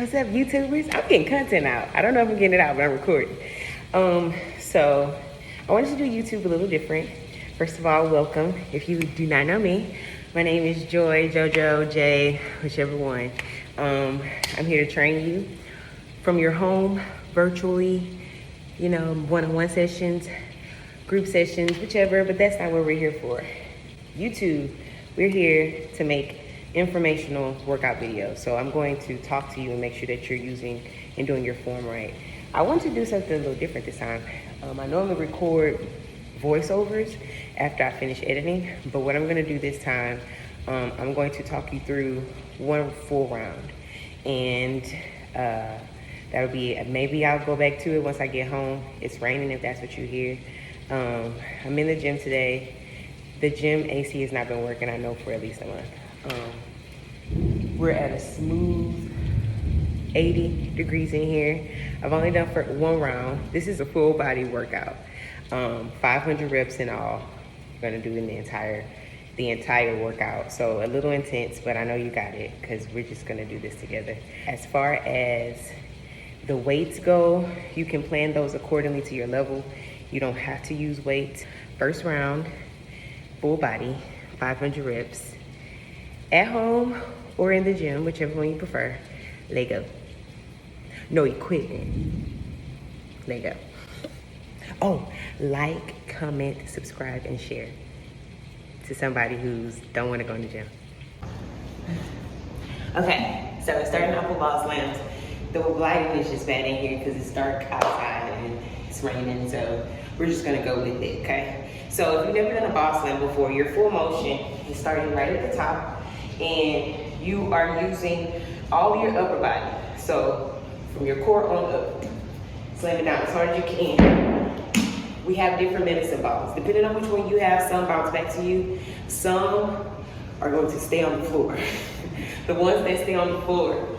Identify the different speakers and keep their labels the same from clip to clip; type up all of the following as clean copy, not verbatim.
Speaker 1: What's up, YouTubers? I'm getting content out. I don't know if I'm getting it out, but I'm recording. So I wanted to do YouTube a little different. First of all, welcome. If you do not know me, my name is Joy, JoJo, Jay, whichever one. I'm here to train you from your home, virtually, you know, one-on-one sessions, group sessions, whichever, but that's not what we're here for. YouTube, we're here to make informational workout videos. So I'm going to talk to you and make sure that you're using and doing your form right. I want to do something a little different this time. I normally record voiceovers after I finish editing, but what I'm gonna do this time, I'm going to talk you through one full round. And that'll be it. Maybe I'll go back to it once I get home. It's raining if that's what you hear. I'm in the gym today. The gym AC has not been working, I know, for at least a month. We're at a smooth 80 degrees in here. I've only done for one round. This is a full body workout. 500 reps in all. We're gonna do in the entire workout. So a little intense, but I know you got it because we're just gonna do this together. As far as the weights go, you can plan those accordingly to your level. You don't have to use weights. First round, full body, 500 reps. At home or in the gym, whichever one you prefer, leg up. No equipment, leg up. Oh, like, comment, subscribe, and share to somebody who's don't want to go in the gym. Okay, so starting off with ball slams. The lighting is just bad in here because it's dark outside and it's raining, so we're just gonna go with it, okay? So if you've never done a ball slam before, your full motion is starting right at the top, and you are using all your upper body. So from your core on up, slam it down as hard as you can. We have different medicine balls. Depending on which one you have, some bounce back to you. Some are going to stay on the floor. The ones that stay on the floor,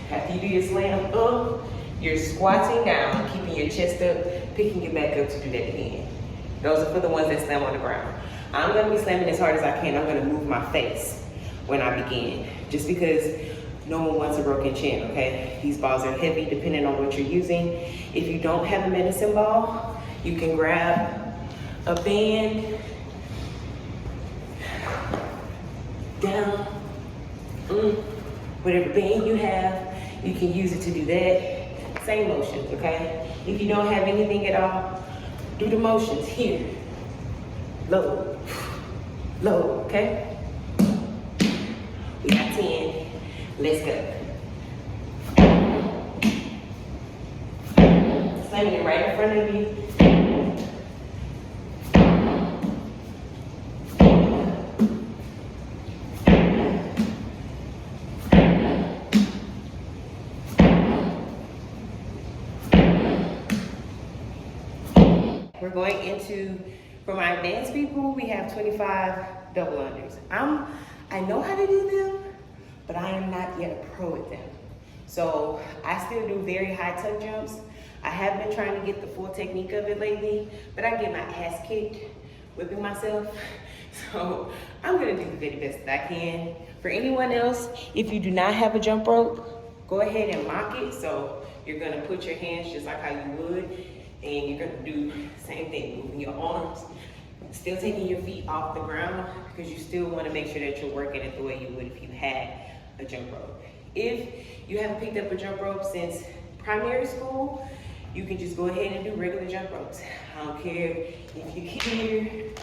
Speaker 1: after you do your slam up, you're squatting down, keeping your chest up, picking it back up to do that again. Those are for the ones that slam on the ground. I'm gonna be slamming as hard as I can. I'm gonna move my face when I begin, just because no one wants a broken chin, okay? These balls are heavy depending on what you're using. If you don't have a medicine ball, you can grab a band, down, whatever band you have, you can use it to do that. Same motions, okay? If you don't have anything at all, do the motions here. Low, low, okay? We got 10, let's go. Slamming it right in front of you. We're going into, for my advanced people, we have 25 double unders. I know how to do them, but I am not yet a pro at them. So I still do very high tuck jumps. I have been trying to get the full technique of it lately, but I get my ass kicked whipping myself. So I'm gonna do the very best that I can. For anyone else, if you do not have a jump rope, go ahead and mock it. So you're gonna put your hands just like how you would, and you're gonna do the same thing, moving your arms, still taking your feet off the ground, because you still wanna make sure that you're working it the way you would if you had a jump rope. If you haven't picked up a jump rope since primary school, you can just go ahead and do regular jump ropes. I don't care if you're here,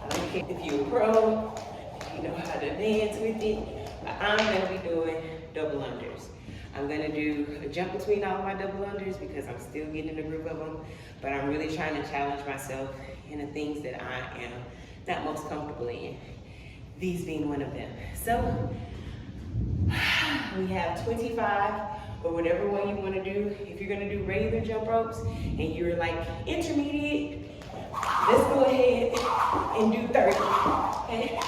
Speaker 1: I don't care if you're a pro, if you know how to dance with it, but I'm gonna be doing double unders. I'm gonna do a jump between all of my double unders because I'm still getting in the groove of them, but I'm really trying to challenge myself in the things that I am not most comfortable in, these being one of them. So we have 25 or whatever one you want to do. If you're going to do regular jump ropes and you're like intermediate, let's go ahead and do 30. Okay?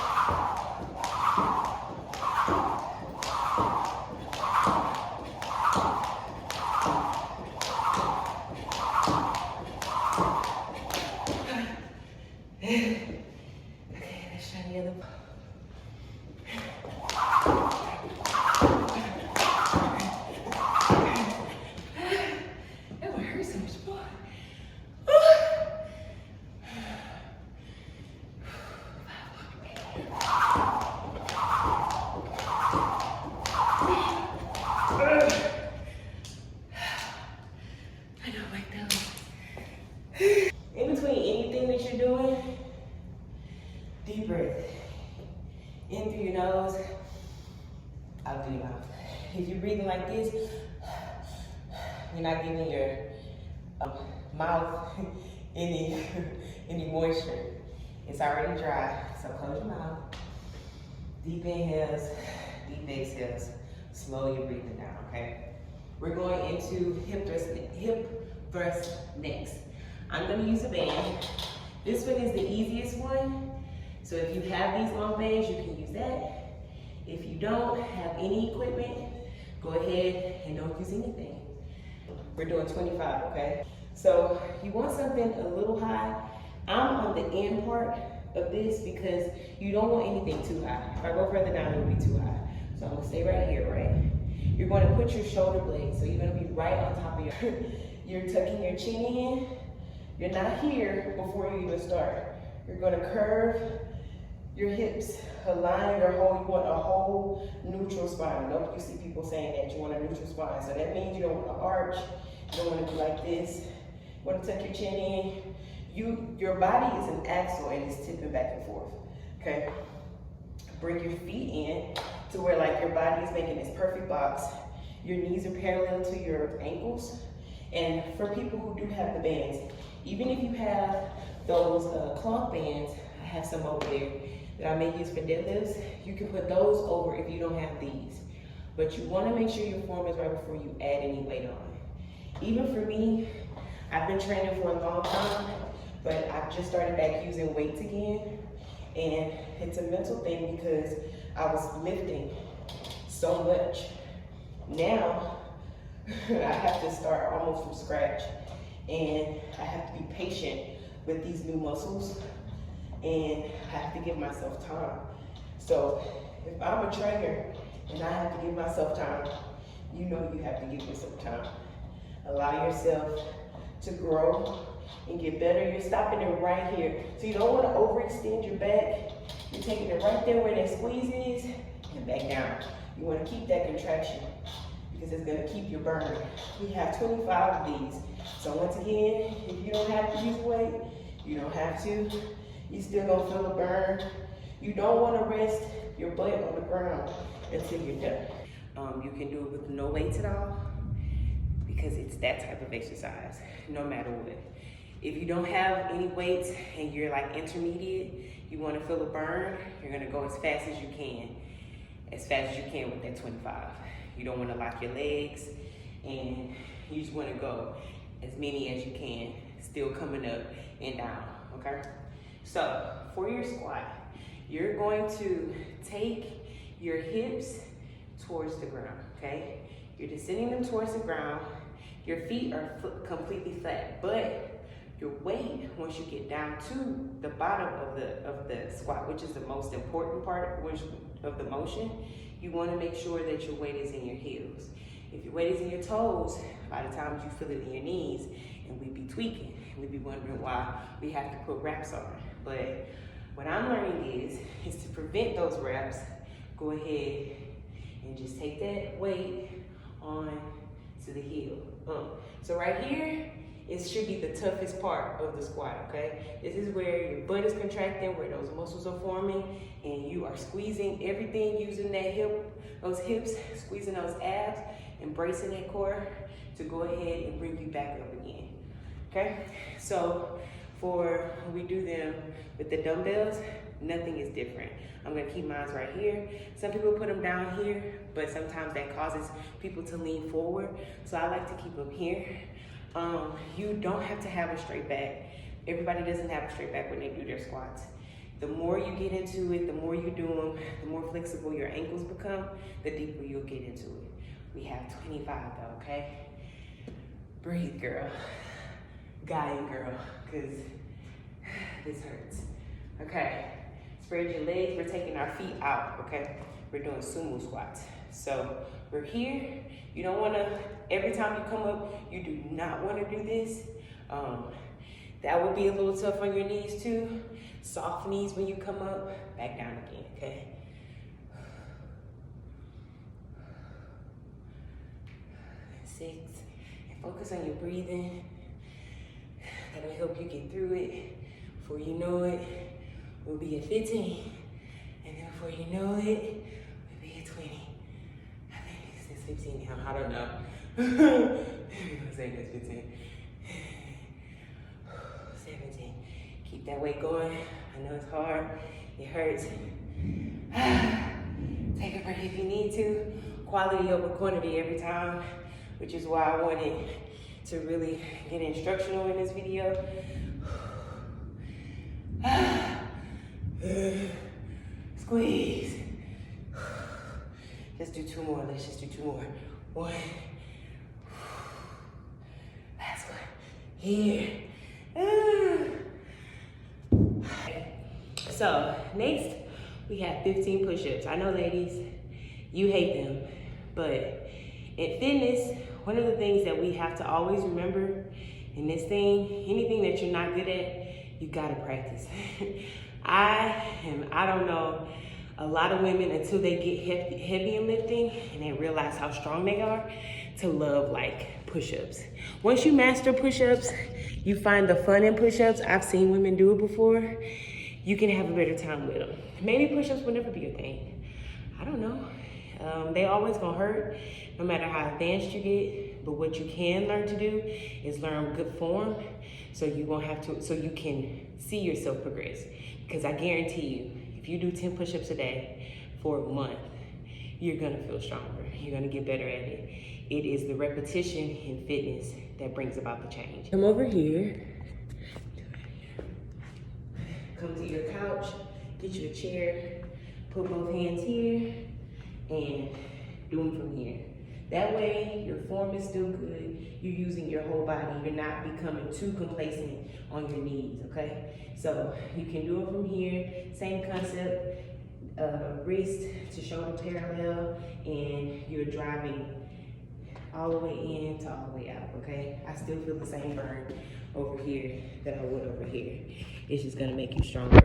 Speaker 1: Okay, let's try the other. out through your mouth. If you're breathing like this, you're not giving your mouth any moisture. It's already dry, so close your mouth. Deep inhales, deep exhales. Slow your breathing down, okay? We're going into hip thrust next. I'm gonna use a band. This one is the easiest one. So if you have these long bands, you can use that. If you don't have any equipment, go ahead and don't use anything. We're doing 25, okay? So you want something a little high. I'm on the end part of this because you don't want anything too high. If I go further down, it'll be too high. So I'm gonna stay right here, right? You're gonna put your shoulder blades, so you're gonna be right on top of you're tucking your chin in. You're not here before you even start. You're gonna curve your hips, align your whole, you want a whole neutral spine. I know you see people saying that you want a neutral spine. So that means you don't want to arch, you don't want to be like this. You want to tuck your chin in. Your body is an axle and it's tipping back and forth, okay? Bring your feet in to where like your body is making this perfect box. Your knees are parallel to your ankles. And for people who do have the bands, even if you have those cloth bands, I have some over there that I may use for deadlifts, you can put those over if you don't have these. But you want to make sure your form is right before you add any weight on. Even for me, I've been training for a long time, but I've just started back using weights again. And it's a mental thing because I was lifting so much. Now, I have to start almost from scratch. And I have to be patient with these new muscles. And I have to give myself time. So if I'm a trainer and I have to give myself time, you know you have to give yourself time. Allow yourself to grow and get better. You're stopping it right here. So you don't want to overextend your back. You're taking it right there where that squeeze is and back down. You want to keep that contraction because it's going to keep your burn. We have 25 of these. So once again, if you don't have to use weight, you don't have to. You still gonna feel a burn. You don't want to rest your butt on the ground until you're done. You can do it with no weights at all because it's that type of exercise, no matter what. If you don't have any weights and you're like intermediate, you want to feel a burn, you're gonna go as fast as you can with that 25. You don't want to lock your legs, and you just want to go as many as you can, still coming up and down, okay? So for your squat, you're going to take your hips towards the ground, okay? You're descending them towards the ground. Your feet are completely flat, but your weight, once you get down to the bottom of the squat, which is the most important part of the motion, you want to make sure that your weight is in your heels. If your weight is in your toes, a lot of times you feel it in your knees, and we be tweaking. We be wondering why we have to put wraps on. But what I'm learning is to prevent those wraps, go ahead and just take that weight on to the heel. So right here, it should be the toughest part of the squat, okay? This is where your butt is contracting, where those muscles are forming, and you are squeezing everything using that those hips, squeezing those abs, embracing that core to go ahead and bring you back up again, okay? So for when we do them with the dumbbells, nothing is different. I'm gonna keep mine right here. Some people put them down here, but sometimes that causes people to lean forward. So I like to keep them here. You don't have to have a straight back. Everybody doesn't have a straight back when they do their squats. The more you get into it, the more you do them, the more flexible your ankles become, the deeper you'll get into it. We have 25 though, okay? Breathe, girl. Guy and girl, because this hurts. Okay, spread your legs. We're taking our feet out, okay? We're doing sumo squats. So we're here. You don't want to, every time you come up, you do not want to do this. That would be a little tough on your knees too. Soft knees when you come up, back down again, okay? Six, and focus on your breathing. That'll help you get through it. Before you know it, we'll be at 15. And then before you know it, we'll be at 20. 15 now, I don't know. I'm gonna say that's 15. 17. Keep that weight going. I know it's hard, it hurts. Take a break if you need to. Quality over quantity every time, which is why I wanted to really get instructional in this video. Squeeze. Let's do 2 more. Let's just do 2 more. 1. Last one. Here. So next we have 15 push-ups. I know, ladies, you hate them, but in fitness, one of the things that we have to always remember in this thing, anything that you're not good at, you gotta practice. I don't know a lot of women until they get heavy in lifting and they realize how strong they are to love like push-ups. Once you master push-ups, you find the fun in push-ups. I've seen women do it before. You can have a better time with them. Maybe push-ups will never be a thing. I don't know. They always gonna hurt no matter how advanced you get, but what you can learn to do is learn good form so you won't have to, so you can see yourself progress. Because I guarantee you, if you do 10 push-ups a day for a month, you're gonna feel stronger. You're gonna get better at it. It is the repetition in fitness that brings about the change. Come over here. Come to your couch, get you a chair, put both hands here, and do them from here. That way, your form is still good. You're using your whole body. You're not becoming too complacent on your knees, okay? So you can do it from here. Same concept, wrist to shoulder parallel, and you're driving all the way in to all the way out, okay? I still feel the same burn over here that I would over here. It's just gonna make you stronger.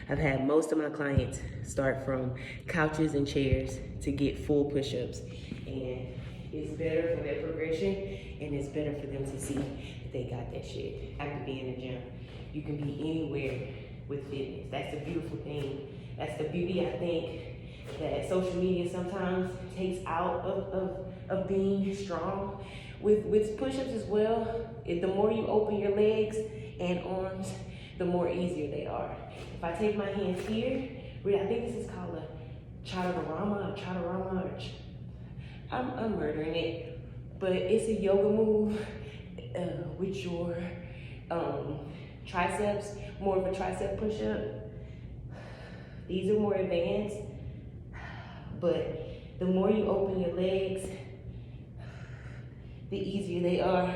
Speaker 1: I've had most of my clients start from couches and chairs to get full push-ups. And it's better for their progression, and it's better for them to see that they got that shit. You have to be in the gym. You can be anywhere with fitness. That's the beautiful thing. That's the beauty, I think, that social media sometimes takes out of being strong. With push-ups as well, the more you open your legs and arms, the more easier they are. If I take my hands here, I think this is called a chaturanga, I'm murdering it, but it's a yoga move with your triceps, more of a tricep push-up. These are more advanced, but the more you open your legs, the easier they are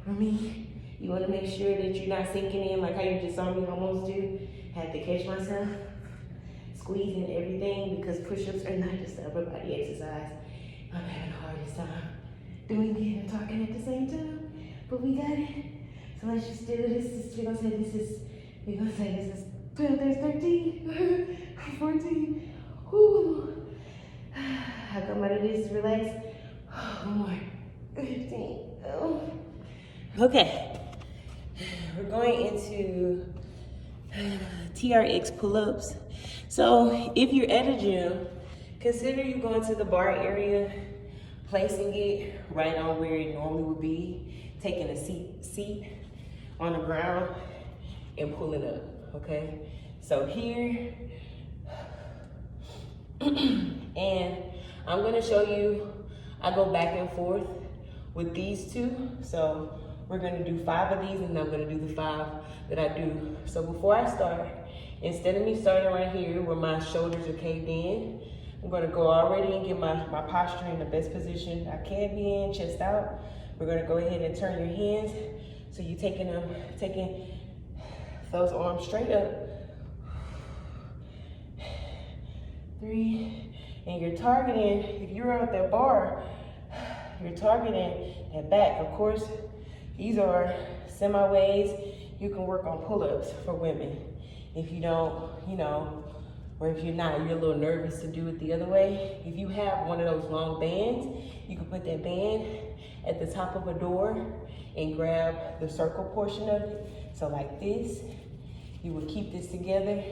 Speaker 1: for me. You want to make sure that you're not sinking in like how you just saw me almost do. Had to catch myself, squeezing everything, because push-ups are not just an upper body exercise. I'm having the hardest time doing it and talking at the same time, but we got it. So let's just do this. We're gonna say this is 12, there's 13, 14. Whoo. I come out of this, relax. One more, 15. Oh. Okay. We're going into TRX pull-ups. So if you're at a gym, consider you going to the bar area, placing it right on where it normally would be, taking a seat on the ground and pulling up, okay? So here, and I'm gonna show you, I go back and forth with these two. So we're gonna do 5 of these, and I'm gonna do the 5 that I do. So before I start, instead of me starting right here where my shoulders are caved in, I'm gonna go already and get my posture in the best position I can be in, chest out. We're gonna go ahead and turn your hands. So you're taking those arms straight up. 3, and you're targeting, if you're at that bar, you're targeting that back. Of course, these are semi-ways. You can work on pull-ups for women. If you don't, or if you're not, you're a little nervous to do it the other way. If you have one of those long bands, you can put that band at the top of a door and grab the circle portion of it. So like this, you would keep this together,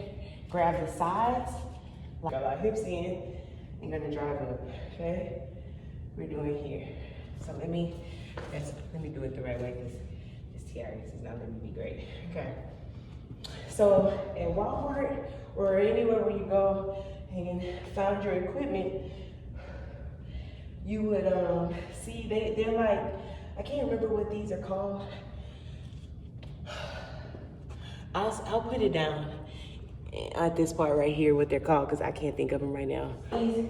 Speaker 1: grab the sides, got our hips in, I'm gonna drive up, okay? We're doing here. So let me do it the right way, because this TRX is not letting me be great. Okay. So at Walmart or anywhere where you go and found your equipment, you would see they're like, I can't remember what these are called. I'll put it down at this part right here what they're called, because I can't think of them right now. These,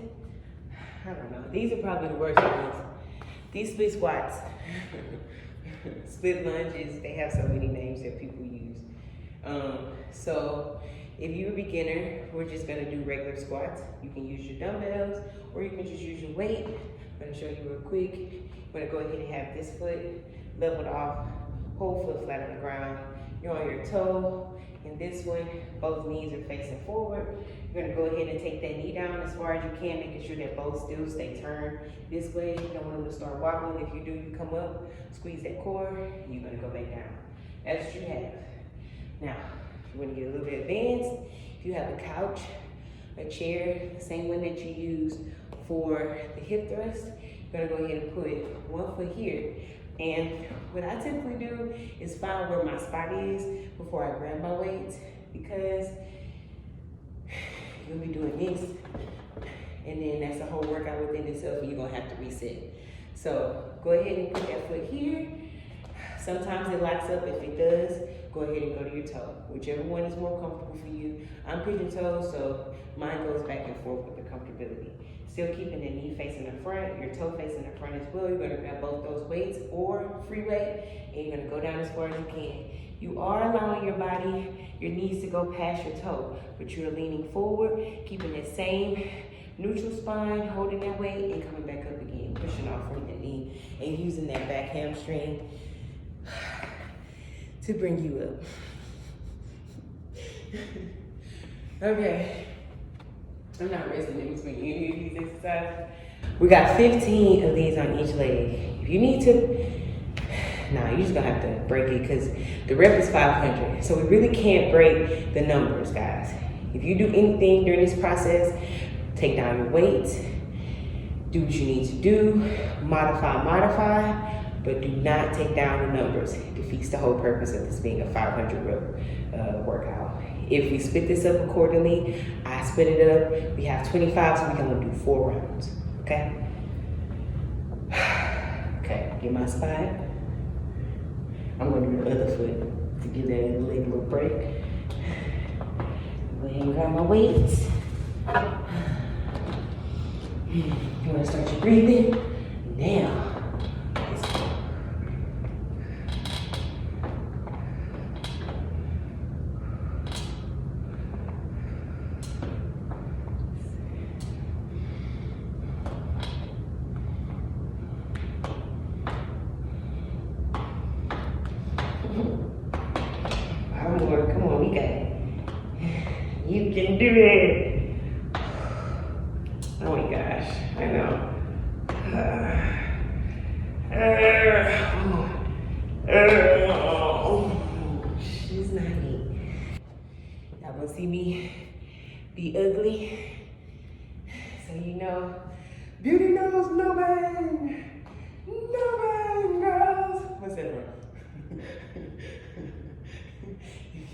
Speaker 1: I don't know. These are probably the worst ones. These split squats, split lunges, they have so many names that people use. So if you're a beginner, we're just gonna do regular squats. You can use your dumbbells or you can just use your weight. I'm gonna show you real quick. You're gonna go ahead and have this foot leveled off, whole foot flat on the ground. You're on your toe. In this one, both knees are facing forward. You're gonna go ahead and take that knee down as far as you can, making sure that both still stay turned this way. You don't want them to start wobbling. If you do, you come up, squeeze that core, you're gonna go back down. That's what you have. Now, if you wanna get a little bit advanced, if you have a couch, a chair, the same one that you use for the hip thrust, you're gonna go ahead and put one foot here. And what I typically do is find where my spot is before I grab my weights, because you'll be doing this, and then that's a whole workout within itself, and you're gonna have to reset. So go ahead and put that foot here. Sometimes it locks up. If it does, go ahead and go to your toe. Whichever one is more comfortable for you. I'm pigeon toes, so mine goes back and forth with the comfortability. Still keeping the knee facing the front, your toe facing the front as well. You're gonna grab both those weights or free weight, and you're gonna go down as far as you can. You are allowing your body, your knees to go past your toe, but you're leaning forward, keeping that same neutral spine, holding that weight, and coming back up again, pushing off from the knee, and using that back hamstring to bring you up. Okay. I'm not resting in between any of these exercises. We got 15 of these on each leg. If you need to, you're just gonna have to break it, because the rep is 500. So we really can't break the numbers, guys. If you do anything during this process, take down your weights, do what you need to do, modify, but do not take down the numbers. It defeats the whole purpose of this being a 500 rep workout. If we split this up accordingly, I split it up. We have 25, so we can only do 4 rounds, okay? Okay, get my spot. I'm gonna do the other foot to give that leg a little break. Go ahead and grab my weights. You wanna start your breathing? Now. Come on, we got it. You can do it. Oh my gosh, I know. She's not neat. Y'all gonna see me be ugly, so you know, beauty knows no bang. No bang, girls. What's that from?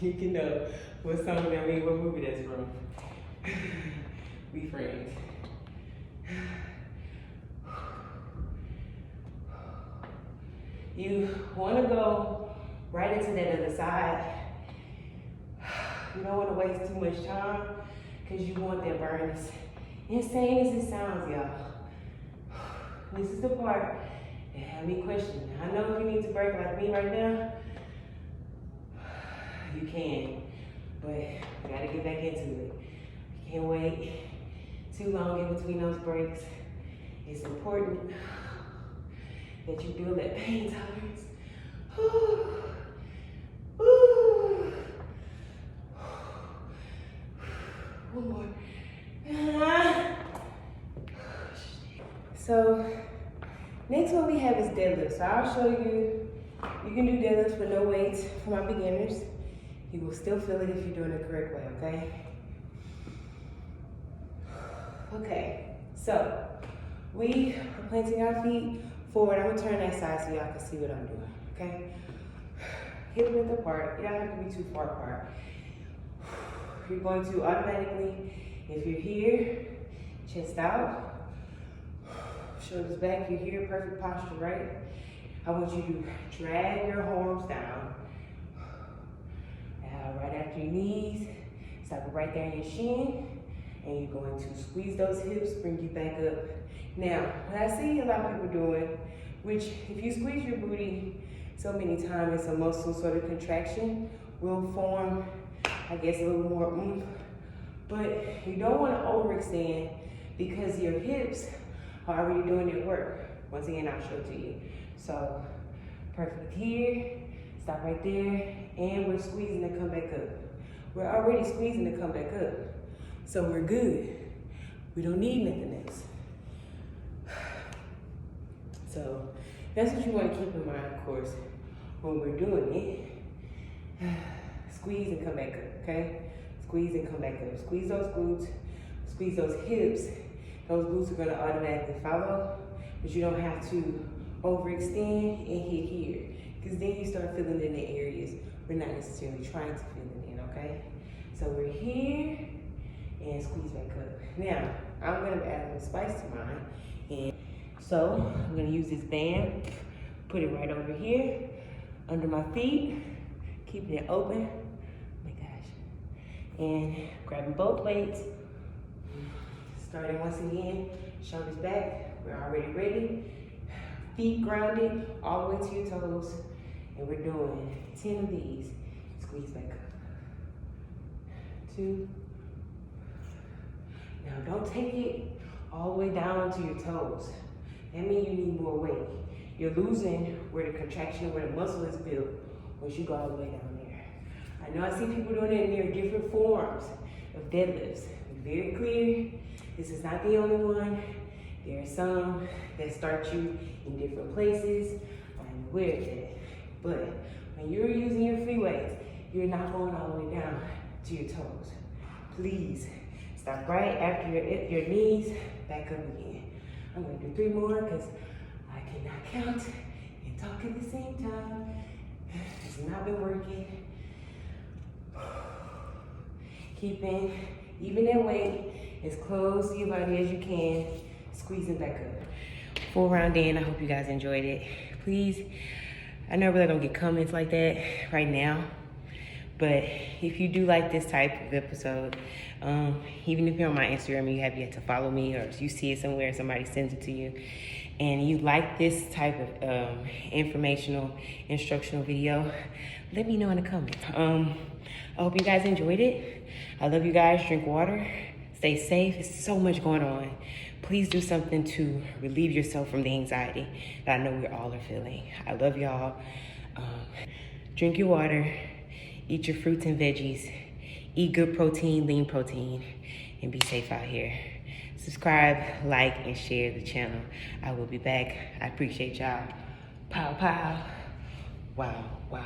Speaker 1: You can know what song that means, what movie that's from. We friends. You want to go right into that other side. You don't want to waste too much time, because you want that burn. As insane as it sounds, y'all. This is the part that had me questioning. I know if you need to break like me right now, you can, but you gotta get back into it. You can't wait too long in between those breaks. It's important that you build that pain tolerance. One more. So, next one we have is deadlift. So I'll show you. You can do deadlifts with no weights for my beginners. You will still feel it if you're doing it the correct way, okay? Okay, So we are planting our feet forward. I'm gonna turn that side so y'all can see what I'm doing, okay? Hip width apart, you don't have to be too far apart. You're going to automatically, if you're here, chest out, shoulders back, you're here, perfect posture, right? I want you to drag your arms down. Right after your knees, stop it right there in your shin, and you're going to squeeze those hips, bring you back up. Now, what I see a lot of people doing, which if you squeeze your booty so many times, it's a muscle sort of contraction, will form, I guess, a little more oomph. But you don't want to overextend because your hips are already doing their work. Once again, I'll show it to you. So, perfect here, stop right there, and we're squeezing to come back up. We're already squeezing to come back up. So we're good. We don't need nothing else. So that's what you want to keep in mind, of course, when we're doing it. Squeeze and come back up, okay? Squeeze and come back up. Squeeze those glutes, squeeze those hips. Those glutes are gonna automatically follow, but you don't have to overextend and hit here, because then you start feeling in the areas we're not necessarily trying to feel it in, okay? So we're here and squeeze back up. Now, I'm gonna add a little spice to mine. And so I'm gonna use this band, put it right over here, under my feet, keeping it open. Oh my gosh. And grabbing both weights. Starting once again, shoulders back, we're already ready. Feet grounded, all the way to your toes. And we're doing 10 of these. Squeeze back up. 2. Now don't take it all the way down to your toes. That means you need more weight. You're losing where the contraction, where the muscle is built once you go all the way down there. I know I see people doing it, and there are different forms of deadlifts. Be very clear, this is not the only one. There are some that start you in different places. I'm aware of that. But when you're using your free weights, you're not going all the way down to your toes. Please stop right after your knees, back up again. I'm gonna do 3 more because I cannot count and talk at the same time. It's not been working. Keeping even that weight as close to your body as you can, squeezing back up. 4 round in, I hope you guys enjoyed it. Please, I know I really don't get comments like that right now, but if you do like this type of episode, even if you're on my Instagram and you have yet to follow me, or you see it somewhere and somebody sends it to you, and you like this type of informational, instructional video, let me know in the comments. I hope you guys enjoyed it. I love you guys. Drink water. Stay safe. There's so much going on. Please do something to relieve yourself from the anxiety that I know we all are feeling. I love y'all. Drink your water. Eat your fruits and veggies. Eat good protein, lean protein, and be safe out here. Subscribe, like, and share the channel. I will be back. I appreciate y'all. Pow, pow. Wow, wow.